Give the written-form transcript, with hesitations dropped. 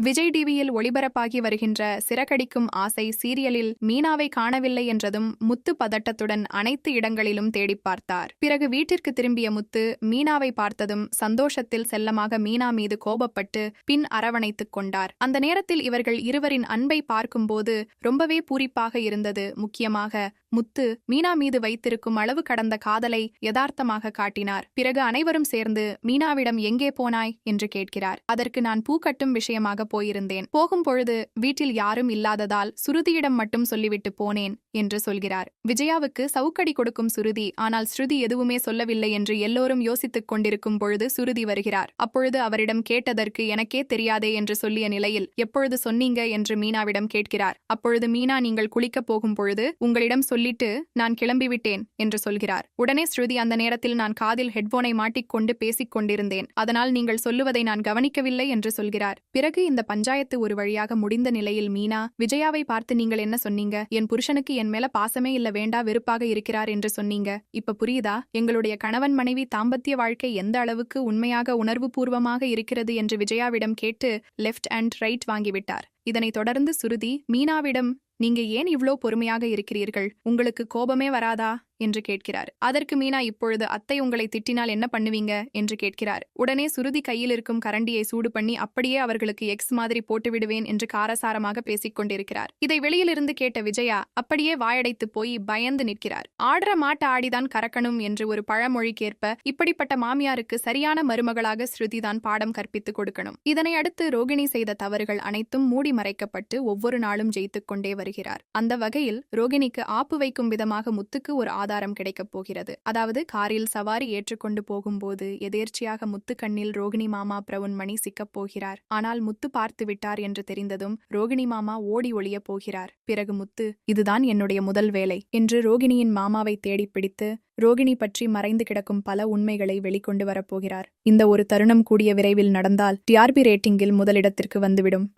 விஜய் டிவியில் ஒளிபரப்பாகி வருகின்ற சிறகடிக்கும் ஆசை சீரியலில் மீனாவை காணவில்லை என்றதும் முத்து பதட்டத்துடன் அனைத்து இடங்களிலும் தேடிப் பார்த்தார். பிறகு வீட்டிற்கு திரும்பிய முத்து மீனாவை பார்த்ததும் சந்தோஷத்தில் செல்லமாக மீனா மீது கோபப்பட்டு பின் அரவணைத்துக் கொண்டார். அந்த நேரத்தில் இவர்கள் இருவரின் அன்பை பார்க்கும்போது ரொம்பவே பூரிப்பாக இருந்தது. முக்கியமாக முத்து மீனா மீது வைத்திருக்கும் அளவு கடந்த காதலை யதார்த்தமாக காட்டினார். பிறகு அனைவரும் சேர்ந்து மீனாவிடம் எங்கே போனாய் என்று கேட்கிறார். அதற்கு நான் பூ கட்டும் விஷயமாக போயிருந்தேன். போகும் பொழுது வீட்டில் யாரும் இல்லாததால் சுருதியிடம் மட்டும் சொல்லிவிட்டு போனேன் என்று சொல்கிறார். விஜயாவுக்கு சவுக்கடி கொடுக்கும் சுருதி. ஆனால் ஸ்ருதி எதுவுமே சொல்லவில்லை என்று எல்லோரும் யோசித்துக் கொண்டிருக்கும் பொழுது சுருதி வருகிறார். அப்பொழுது அவரிடம் கேட்டதற்கு எனக்கே தெரியாதே என்று சொல்லிய நிலையில் எப்பொழுது சொன்னீங்க என்று மீனாவிடம் கேட்கிறார். அப்பொழுது மீனா நீங்கள் குளிக்கப் போகும் பொழுது உங்களிடம் சொல்லிட்டு நான் கிளம்பிவிட்டேன் என்று சொல்கிறார். உடனே ஸ்ருதி அந்த நேரத்தில் நான் காதில் ஹெட்போனை மாட்டிக்கொண்டு பேசிக் கொண்டிருந்தேன். அதனால் நீங்கள் சொல்லுவதை நான் கவனிக்கவில்லை என்று சொல்கிறார். பிறகு இந்த பஞ்சாயத்து ஒரு வழியாக முடிந்த நிலையில் மீனா விஜயாவை பார்த்து நீங்கள் என்ன சொன்னீங்க? என் புருஷனுக்கு என் மேல பாசமே இல்ல, வேண்டா வெறுப்பாக இருக்கிறார் என்று சொன்னீங்க. இப்ப புரியுதா எங்களுடைய கணவன் மனைவி தாம்பத்திய வாழ்க்கை எந்த அளவுக்கு உண்மையாக உணர்வு பூர்வமாக இருக்கிறது என்று விஜயாவிடம் கேட்டு லெஃப்ட் அண்ட் ரைட் வாங்கிவிட்டார். இதனைத் தொடர்ந்து சுருதி மீனாவிடம் நீங்க ஏன் இவ்ளோ பொறுமையாக இருக்கிறீர்கள்? உங்களுக்கு கோபமே வராதா என்று கேட்கிறார். அதற்கு மீனா இப்பொழுது அத்தை உங்களை திட்டினால் என்ன பண்ணுவீங்க என்று கேட்கிறார். உடனே சுருதி கையில் இருக்கும் கரண்டியை சூடு பண்ணி அப்படியே அவர்களுக்கு எக்ஸ் மாதிரி போட்டு விடுவேன் என்று காரசாரமாக பேசிக் கொண்டிருக்கிறார். இதை வெளியிலிருந்து கேட்ட விஜயா அப்படியே வாயடைத்து போய் பயந்து நிற்கிறார். ஆடுற மாட்ட ஆடிதான் கறக்கணும் என்று ஒரு பழமொழிக்கேற்ப இப்படிப்பட்ட மாமியாருக்கு சரியான மருமகளாக ஸ்ருதிதான் பாடம் கற்பித்துக் கொடுக்கணும். இதனை அடுத்து ரோகிணி செய்த தவறுகள் அனைத்தும் மூடி மறைக்கப்பட்டு ஒவ்வொரு நாளும் ஜெயித்துக் கொண்டே வருகிறார். அந்த வகையில் ரோகிணிக்கு ஆப்பு வைக்கும் விதமாக முத்துக்கு ஒரு ஆதாரம் கிடைக்கப் போகிறது. அதாவது காரில் சவாரி ஏற்றுக்கொண்டு போகும்போது எதேர்ச்சியாக முத்து கண்ணில் ரோகிணி மாமா பிரவுன்மணி சிக்கப் போகிறார். ஆனால் முத்து பார்த்து விட்டார் என்று தெரிந்ததும் ரோகிணி மாமா ஓடி ஒளிய போகிறார். பிறகு முத்து இதுதான் என்னுடைய முதல் வேலை என்று ரோகிணியின் மாமாவை தேடிப் பிடித்து ரோகிணி பற்றி மறைந்து கிடக்கும் பல உண்மைகளை வெளிக்கொண்டு வரப்போகிறார். இந்த ஒரு தருணம் கூடிய விரைவில் நடந்தால் டிஆர்பி ரேட்டிங்கில் முதலிடத்திற்கு வந்துவிடும்.